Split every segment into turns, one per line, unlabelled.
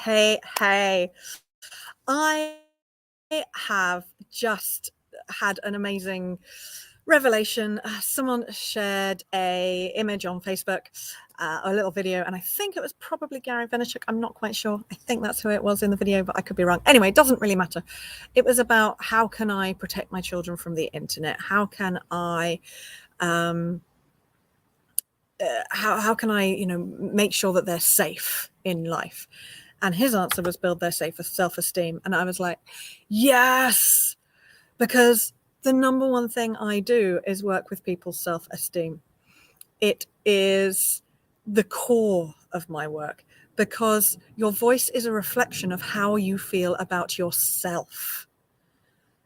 Hey. I have just had an amazing revelation. Someone shared a image on Facebook, a little video, and I think it was probably Gary Vaynerchuk. I'm not quite sure. I think that's who it was in the video, but I could be wrong. Anyway, it doesn't really matter. It was about how can I protect my children from the internet? How can I how can I, make sure that they're safe in life? And his answer was build their self-esteem. And I was like, yes, because the number one thing I do is work with people's self-esteem. It is the core of my work because your voice is a reflection of how you feel about yourself.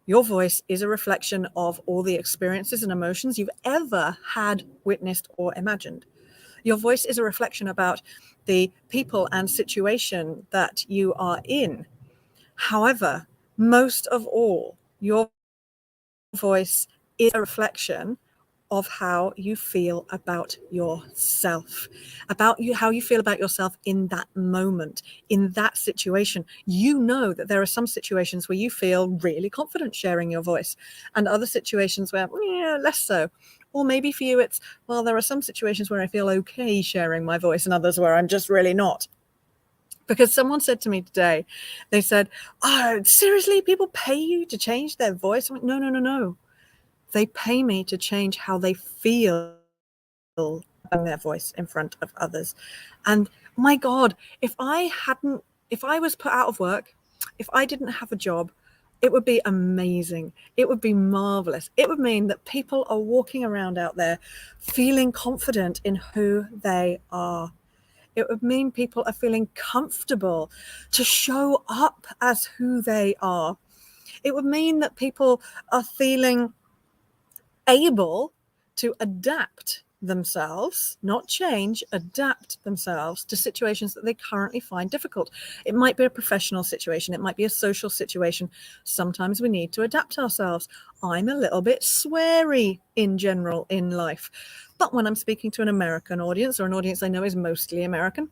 Your voice is a reflection of all the experiences and emotions you've ever had, witnessed, or imagined. Your voice is a reflection about the people and situation that you are in. However, most of all, your voice is a reflection of how you feel about yourself, how you feel about yourself in that moment, in that situation. You know that there are some situations where you feel really confident sharing your voice and other situations where less so. Or maybe for you it's, well, there are some situations where I feel okay sharing my voice and others where I'm just really not. Because someone said to me today, they said, oh, seriously, people pay you to change their voice? I went, no. They pay me to change how they feel their voice in front of others. And my God, if I was put out of work, if I didn't have a job, it would be amazing. It would be marvelous. It would mean that people are walking around out there feeling confident in who they are. It would mean people are feeling comfortable to show up as who they are. It would mean that people are feeling able to adapt themselves, not change, adapt themselves to situations that they currently find difficult. It might be a professional situation. It might be a social situation. Sometimes we need to adapt ourselves. I'm a little bit sweary in general in life. But when I'm speaking to an American audience or an audience I know is mostly American,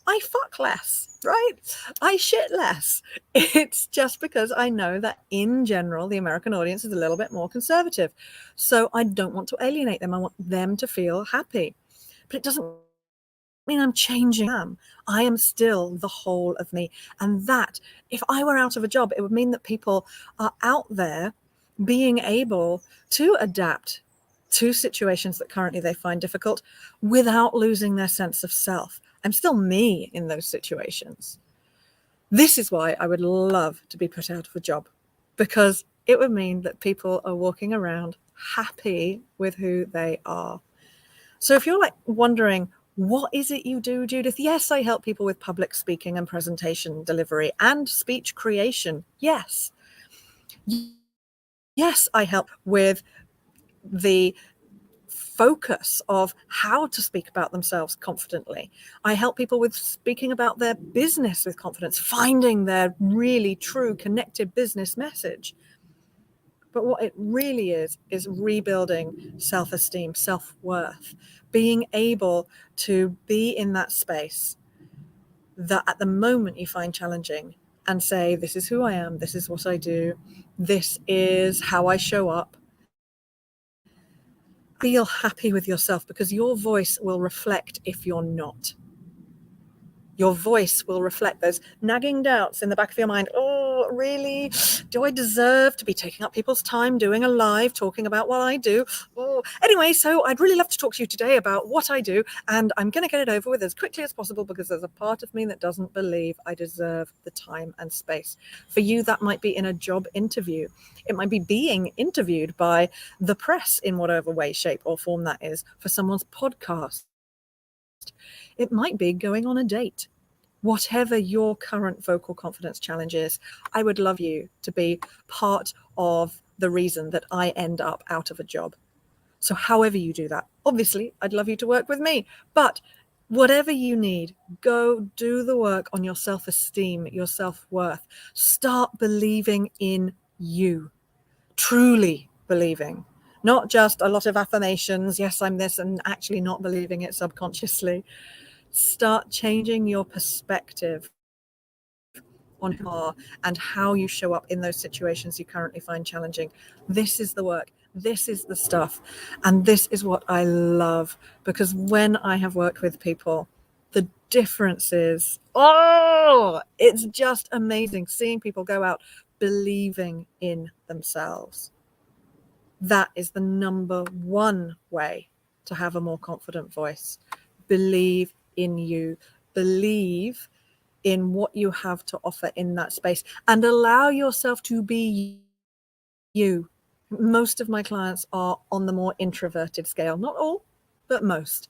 I fuck less, right? I shit less. It's just because I know that in general, the American audience is a little bit more conservative. So I don't want to alienate them. I want them to feel happy. But it doesn't mean I'm changing them. I am still the whole of me. And that, if I were out of a job, it would mean that people are out there being able to adapt to situations that currently they find difficult without losing their sense of self. I'm still me in those situations. This is why I would love to be put out of a job, because it would mean that people are walking around happy with who they are. So if you're wondering, what is it you do, Judith? Yes, I help people with public speaking and presentation delivery and speech creation. Yes, I help with the focus of how to speak about themselves confidently. I help people with speaking about their business with confidence, finding their really true connected business message. But what it really is rebuilding self-esteem, self-worth, being able to be in that space that at the moment you find challenging and say, this is who I am, this is what I do, this is how I show up. Feel happy with yourself, because your voice will reflect if you're not. Your voice will reflect those nagging doubts in the back of your mind. Oh, really? Do I deserve to be taking up people's time doing a live talking about what I do? Oh, anyway, so I'd really love to talk to you today about what I do, and I'm going to get it over with as quickly as possible because there's a part of me that doesn't believe I deserve the time and space. For you, that might be in a job interview. It might be being interviewed by the press in whatever way, shape, or form that is, for someone's podcast. It might be going on a date. Whatever your current vocal confidence challenge is, I would love you to be part of the reason that I end up out of a job. So however you do that, obviously, I'd love you to work with me. But whatever you need, go do the work on your self-esteem, your self-worth. Start believing in you, truly believing. Not just a lot of affirmations, yes, I'm this, and actually not believing it subconsciously. Start changing your perspective on who you are and how you show up in those situations you currently find challenging. This is the work. This is the stuff. And this is what I love, because when I have worked with people, the differences, it's just amazing seeing people go out believing in themselves. That is the number one way to have a more confident voice. Believe in you. Believe in what you have to offer in that space and allow yourself to be you. Most of my clients are on the more introverted scale, not all, but most.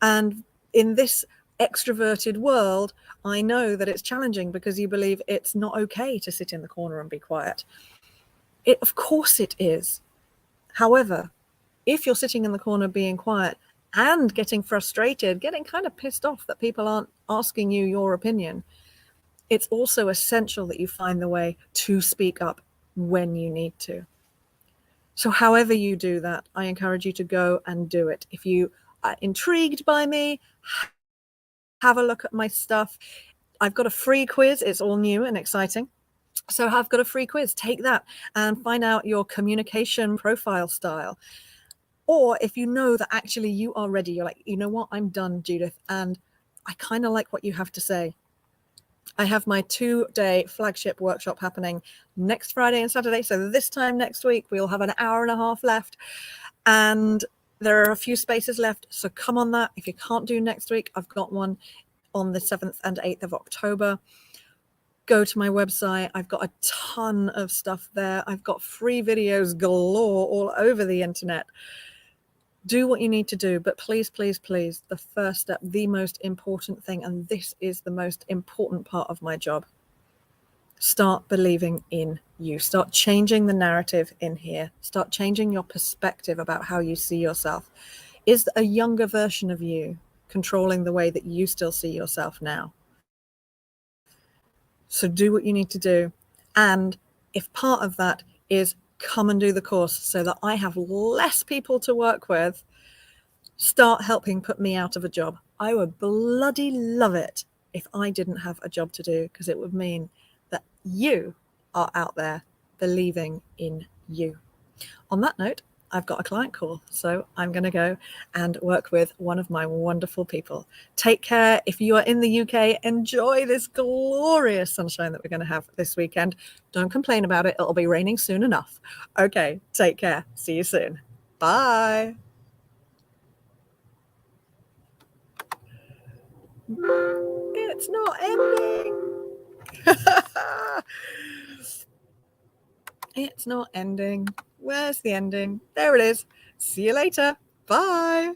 And in this extroverted world, I know that it's challenging because you believe it's not okay to sit in the corner and be quiet. Of course it is. However, if you're sitting in the corner being quiet and getting frustrated, getting kind of pissed off that people aren't asking you your opinion, it's also essential that you find the way to speak up when you need to. So however you do that, I encourage you to go and do it. If you are intrigued by me, have a look at my stuff. I've got a free quiz. It's all new and exciting. So I've got a free quiz. Take that and find out your communication profile style. Or if you know that actually you are ready, you're like, you know what, I'm done, Judith, and I kind of like what you have to say. I have my 2-day flagship workshop happening next Friday and Saturday. So this time next week, we'll have an hour and a half left. And there are a few spaces left. So come on that. If you can't do next week, I've got one on the 7th and 8th of October. Go to my website. I've got a ton of stuff there. I've got free videos galore all over the internet. Do what you need to do, but please, please, please, the first step, the most important thing, and this is the most important part of my job, start believing in you. Start changing the narrative in here. Start changing your perspective about how you see yourself. Is a younger version of you controlling the way that you still see yourself now? So do what you need to do. And if part of that is come and do the course so that I have less people to work with, start helping put me out of a job. I would bloody love it if I didn't have a job to do, because it would mean that you are out there believing in you. On that note, I've got a client call, so I'm going to go and work with one of my wonderful people. Take care. If you are in the UK, enjoy this glorious sunshine that we're going to have this weekend. Don't complain about it. It'll be raining soon enough. Okay, take care. See you soon. Bye. It's not ending. It's not ending. Where's the ending? There it is. See you later. Bye.